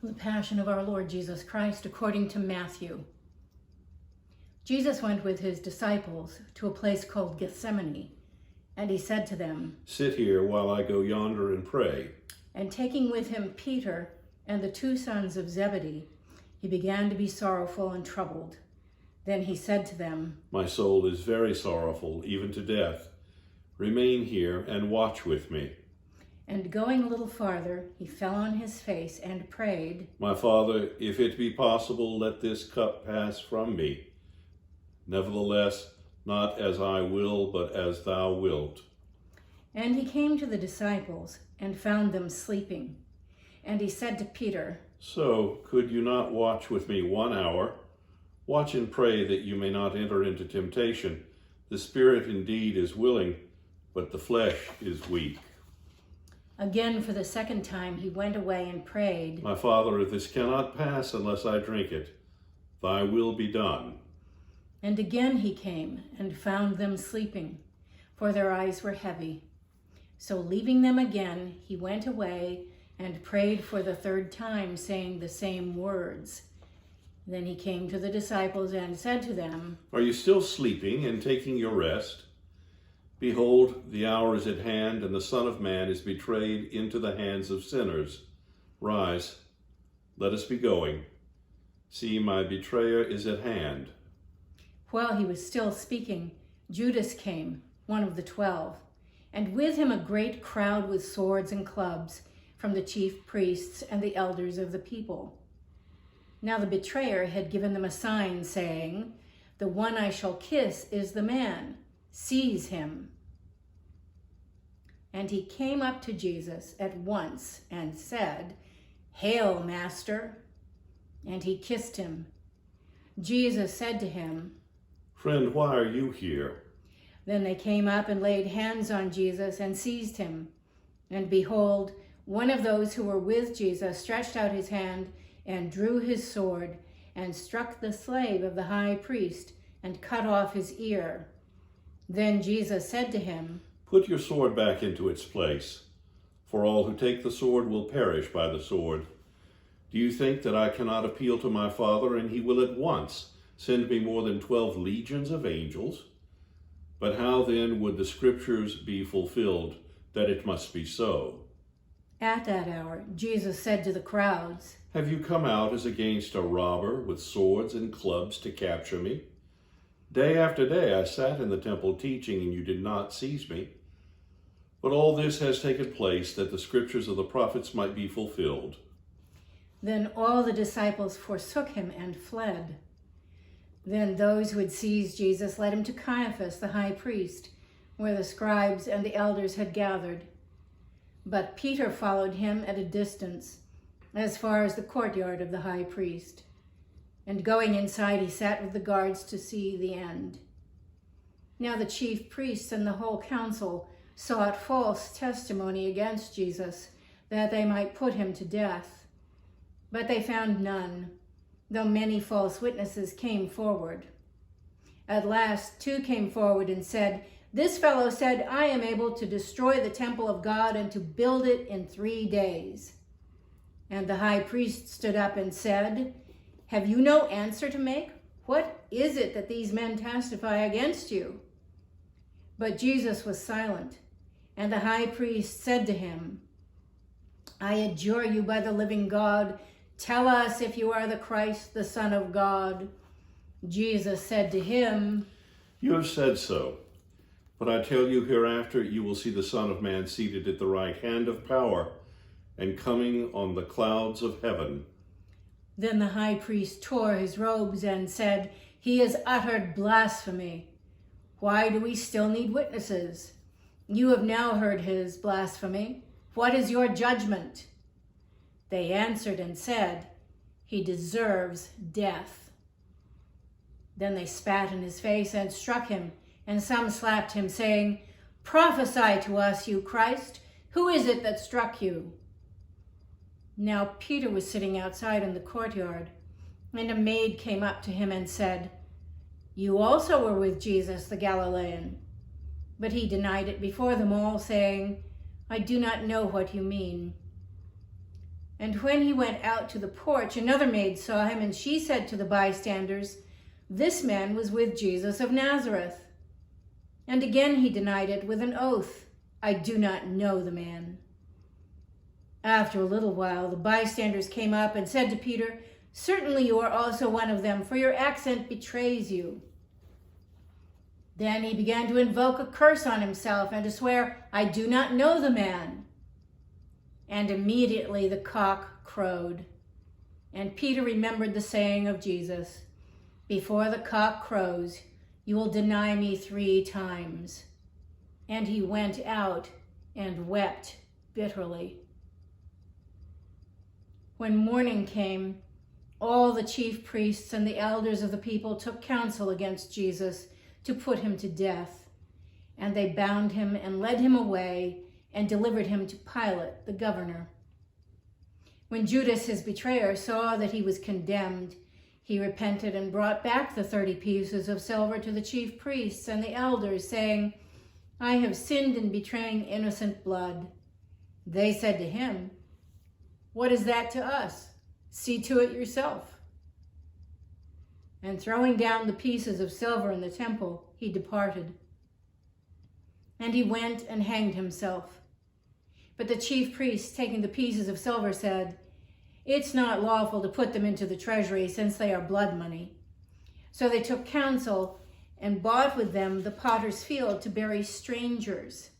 The Passion of our Lord Jesus Christ according to Matthew. Jesus went with his disciples to a place called Gethsemane, and he said to them, "Sit here while I go yonder and pray." And taking with him Peter and the 2 sons of Zebedee, he began to be sorrowful and troubled. Then he said to them, "My soul is very sorrowful, even to death. Remain here and watch with me." And going a little farther, he fell on his face and prayed, "My Father, if it be possible, let this cup pass from me. Nevertheless, not as I will, but as thou wilt." And he came to the disciples and found them sleeping. And he said to Peter, "So could you not watch with me 1 hour? Watch and pray that you may not enter into temptation. The spirit indeed is willing, but the flesh is weak." Again, for the 2nd time, he went away and prayed, "My Father, if this cannot pass unless I drink it, thy will be done." And again he came and found them sleeping, for their eyes were heavy. So leaving them again, he went away and prayed for the 3rd time, saying the same words. Then he came to the disciples and said to them, "Are you still sleeping and taking your rest? Behold, the hour is at hand, and the Son of Man is betrayed into the hands of sinners. Rise, let us be going. See, my betrayer is at hand." While he was still speaking, Judas came, one of the 12, and with him a great crowd with swords and clubs from the chief priests and the elders of the people. Now the betrayer had given them a sign, saying, "The one I shall kiss is the man. Seize him." And he came up to Jesus at once and said, "Hail, Master!" And he kissed him. Jesus said to him, "Friend, why are you here?" Then they came up and laid hands on Jesus and seized him. And behold, one of those who were with Jesus stretched out his hand and drew his sword and struck the slave of the high priest and cut off his ear. Then Jesus said to him, "Put your sword back into its place, for all who take the sword will perish by the sword. Do you think that I cannot appeal to my Father, and he will at once send me more than 12 legions of angels? But how then would the scriptures be fulfilled that it must be so?" At that hour, Jesus said to the crowds, "Have you come out as against a robber with swords and clubs to capture me? Day after day I sat in the temple teaching, and you did not seize me. But all this has taken place that the scriptures of the prophets might be fulfilled." Then all the disciples forsook him and fled. Then those who had seized Jesus led him to Caiaphas, the high priest, where the scribes and the elders had gathered. But Peter followed him at a distance, as far as the courtyard of the high priest. And going inside, he sat with the guards to see the end. Now the chief priests and the whole council sought false testimony against Jesus, that they might put him to death. But they found none, though many false witnesses came forward. At last 2 came forward and said, "This fellow said, I am able to destroy the temple of God and to build it in 3 days." And the high priest stood up and said, "Have you no answer to make? What is it that these men testify against you?" But Jesus was silent, and the high priest said to him, "I adjure you by the living God, tell us if you are the Christ, the Son of God." Jesus said to him, "You have said so. But I tell you, hereafter you will see the Son of Man seated at the right hand of power and coming on the clouds of heaven." Then the high priest tore his robes and said, "He has uttered blasphemy. Why do we still need witnesses? You have now heard his blasphemy. What is your judgment?" They answered and said, "He deserves death." Then they spat in his face and struck him, and some slapped him, saying, "Prophesy to us, you Christ. Who is it that struck you?" Now Peter was sitting outside in the courtyard, and a maid came up to him and said, "You also were with Jesus the Galilean." But he denied it before them all, saying, "I do not know what you mean." And when he went out to the porch, another maid saw him, and she said to the bystanders, "This man was with Jesus of Nazareth." And again he denied it with an oath, "I do not know the man." After a little while, the bystanders came up and said to Peter, "Certainly you are also one of them, for your accent betrays you." Then he began to invoke a curse on himself and to swear, "I do not know the man." And immediately the cock crowed. And Peter remembered the saying of Jesus, "Before the cock crows, you will deny me 3 times." And he went out and wept bitterly. When morning came, all the chief priests and the elders of the people took counsel against Jesus to put him to death. And they bound him and led him away and delivered him to Pilate, the governor. When Judas, his betrayer, saw that he was condemned, he repented and brought back the 30 pieces of silver to the chief priests and the elders, saying, "I have sinned in betraying innocent blood." They said to him, "What is that to us? See to it yourself." And throwing down the pieces of silver in the temple, he departed. And he went and hanged himself. But the chief priests, taking the pieces of silver, said, "It's not lawful to put them into the treasury, since they are blood money." So they took counsel and bought with them the potter's field to bury strangers.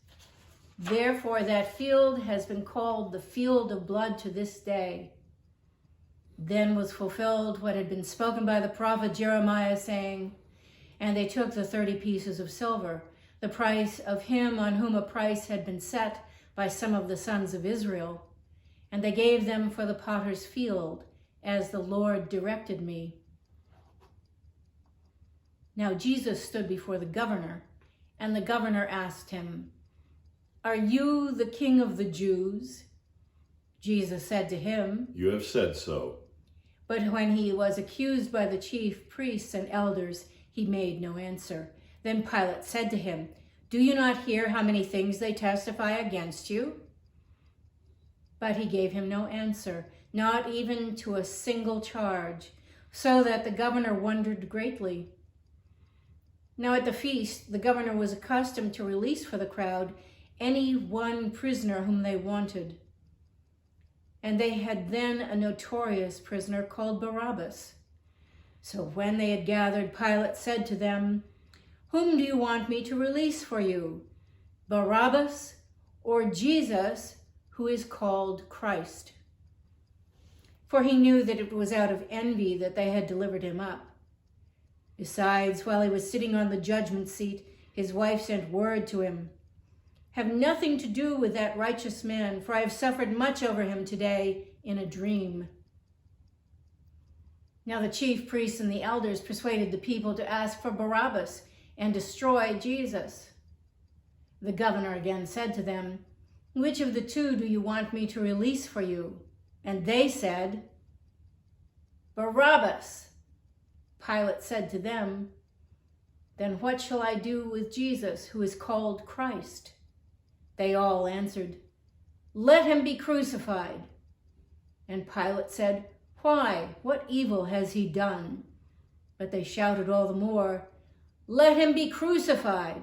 Therefore that field has been called the field of blood to this day. Then was fulfilled what had been spoken by the prophet Jeremiah, saying, "And they took the 30 pieces of silver, the price of him on whom a price had been set by some of the sons of Israel, and they gave them for the potter's field, as the Lord directed me." Now Jesus stood before the governor, and the governor asked him, "Are you the king of the Jews?" Jesus said to him, "You have said so." But when he was accused by the chief priests and elders, he made no answer. Then Pilate said to him, "Do you not hear how many things they testify against you?" But he gave him no answer, not even to a single charge, so that the governor wondered greatly. Now at the feast, the governor was accustomed to release for the crowd any one prisoner whom they wanted. And they had then a notorious prisoner called Barabbas. So when they had gathered, Pilate said to them, "Whom do you want me to release for you, Barabbas or Jesus, who is called Christ?" For he knew that it was out of envy that they had delivered him up. Besides, while he was sitting on the judgment seat, his wife sent word to him, "Have nothing to do with that righteous man, for I have suffered much over him today in a dream." Now the chief priests and the elders persuaded the people to ask for Barabbas and destroy Jesus. The governor again said to them, "Which of the 2 do you want me to release for you?" And they said, "Barabbas." Pilate said to them, "Then what shall I do with Jesus, who is called Christ?" They all answered, "Let him be crucified." And Pilate said, "Why? What evil has he done?" But they shouted all the more, "Let him be crucified."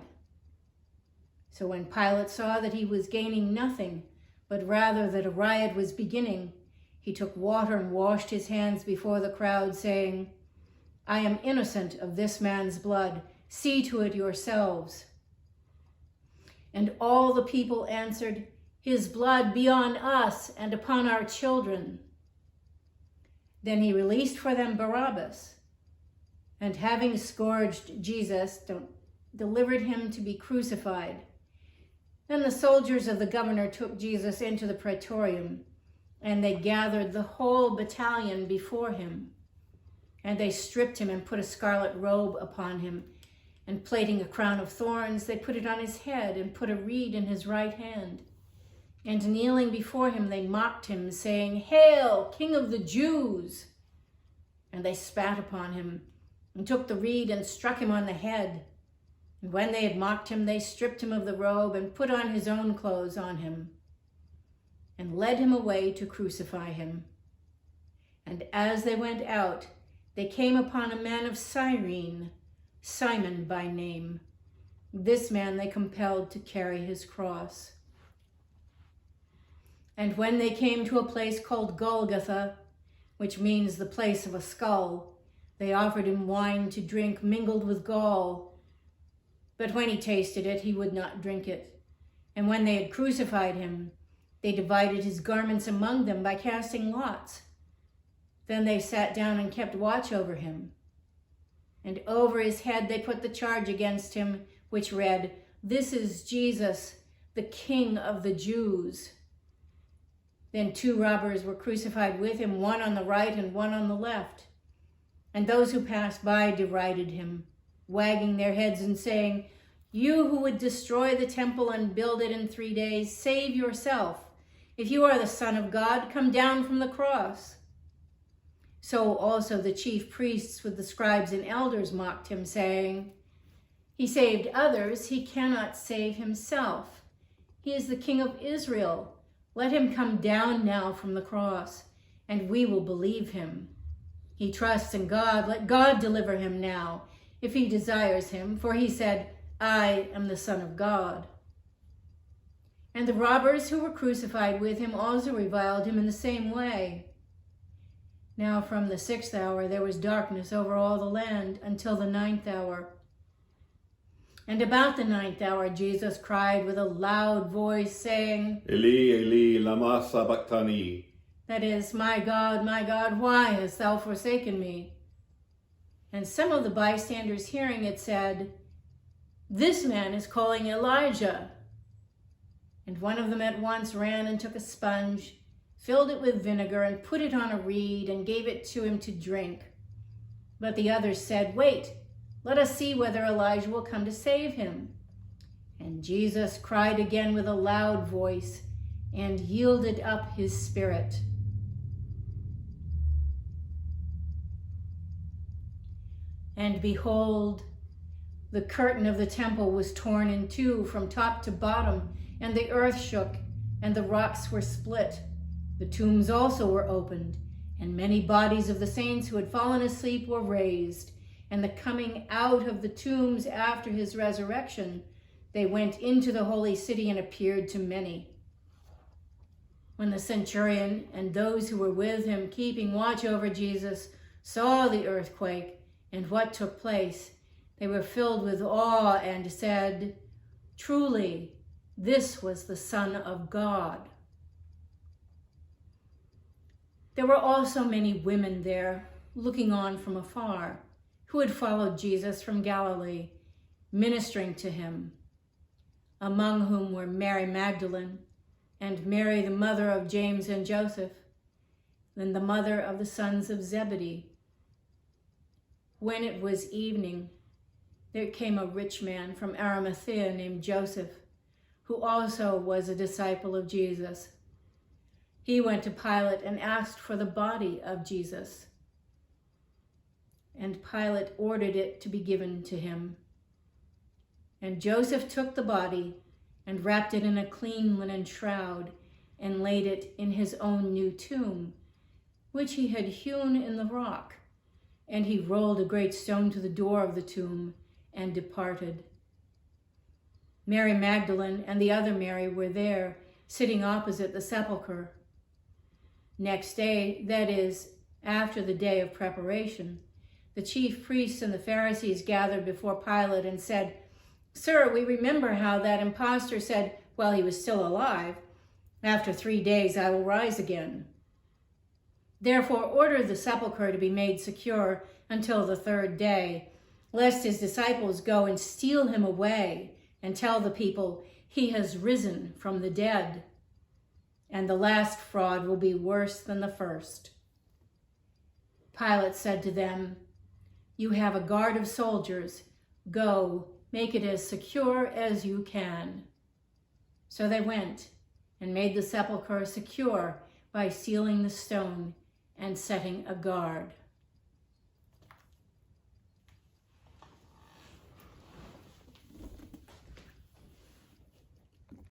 So when Pilate saw that he was gaining nothing, but rather that a riot was beginning, he took water and washed his hands before the crowd, saying, "I am innocent of this man's blood. See to it yourselves." And all the people answered, "His blood be on us and upon our children." Then he released for them Barabbas, and having scourged Jesus, delivered him to be crucified. Then the soldiers of the governor took Jesus into the praetorium, and they gathered the whole battalion before him. And they stripped him and put a scarlet robe upon him, and plaiting a crown of thorns, they put it on his head and put a reed in his right hand. And kneeling before him, they mocked him, saying, "Hail, King of the Jews!" And they spat upon him and took the reed and struck him on the head. And when they had mocked him, they stripped him of the robe and put on his own clothes on him. and led him away to crucify him. And as they went out, they came upon a man of Cyrene, Simon by name. This man they compelled to carry his cross. And when they came to a place called Golgotha, which means the place of a skull, they offered him wine to drink mingled with gall. But when he tasted it, he would not drink it. And when they had crucified him, they divided his garments among them by casting lots. Then they sat down and kept watch over him. And over his head they put the charge against him, which read, "This is Jesus, the King of the Jews." Then 2 robbers were crucified with him, one on the right and one on the left. And those who passed by derided him, wagging their heads and saying, "You who would destroy the temple and build it in 3 days, save yourself. If you are the Son of God, come down from the cross." So also the chief priests with the scribes and elders mocked him, saying, "He saved others, he cannot save himself. He is the King of Israel. Let him come down now from the cross, and we will believe him. He trusts in God. Let God deliver him now, if he desires him, for he said, 'I am the Son of God.'" And the robbers who were crucified with him also reviled him in the same way. Now from the 6th hour there was darkness over all the land until the 9th hour. And about the 9th hour Jesus cried with a loud voice, saying, "Eli, Eli, lama sabachthani." That is, my God, why hast thou forsaken me?" And some of the bystanders hearing it said, "This man is calling Elijah." And one of them at once ran and took a sponge, filled it with vinegar, and put it on a reed, and gave it to him to drink. But the others said, "Wait, let us see whether Elijah will come to save him." And Jesus cried again with a loud voice, and yielded up his spirit. And behold, the curtain of the temple was torn in two from top to bottom, and the earth shook, and the rocks were split. The tombs also were opened, and many bodies of the saints who had fallen asleep were raised. And the coming out of the tombs after his resurrection, they went into the holy city and appeared to many. When the centurion and those who were with him, keeping watch over Jesus, saw the earthquake and what took place, they were filled with awe and said, "Truly, this was the Son of God." There were also many women there, looking on from afar, who had followed Jesus from Galilee, ministering to him, among whom were Mary Magdalene, and Mary the mother of James and Joseph, and the mother of the sons of Zebedee. When it was evening, there came a rich man from Arimathea named Joseph, who also was a disciple of Jesus. He went to Pilate and asked for the body of Jesus. And Pilate ordered it to be given to him. And Joseph took the body and wrapped it in a clean linen shroud and laid it in his own new tomb, which he had hewn in the rock. And he rolled a great stone to the door of the tomb and departed. Mary Magdalene and the other Mary were there, sitting opposite the sepulchre. Next day, that is, after the day of preparation, the chief priests and the Pharisees gathered before Pilate and said, "Sir, we remember how that impostor said, while he was still alive, 'After 3 days I will rise again.' Therefore order the sepulchre to be made secure until the 3rd day, lest his disciples go and steal him away and tell the people, 'He has risen from the dead.' And the last fraud will be worse than the first." Pilate said to them, "You have a guard of soldiers. Go, make it as secure as you can." So they went and made the sepulchre secure by sealing the stone and setting a guard.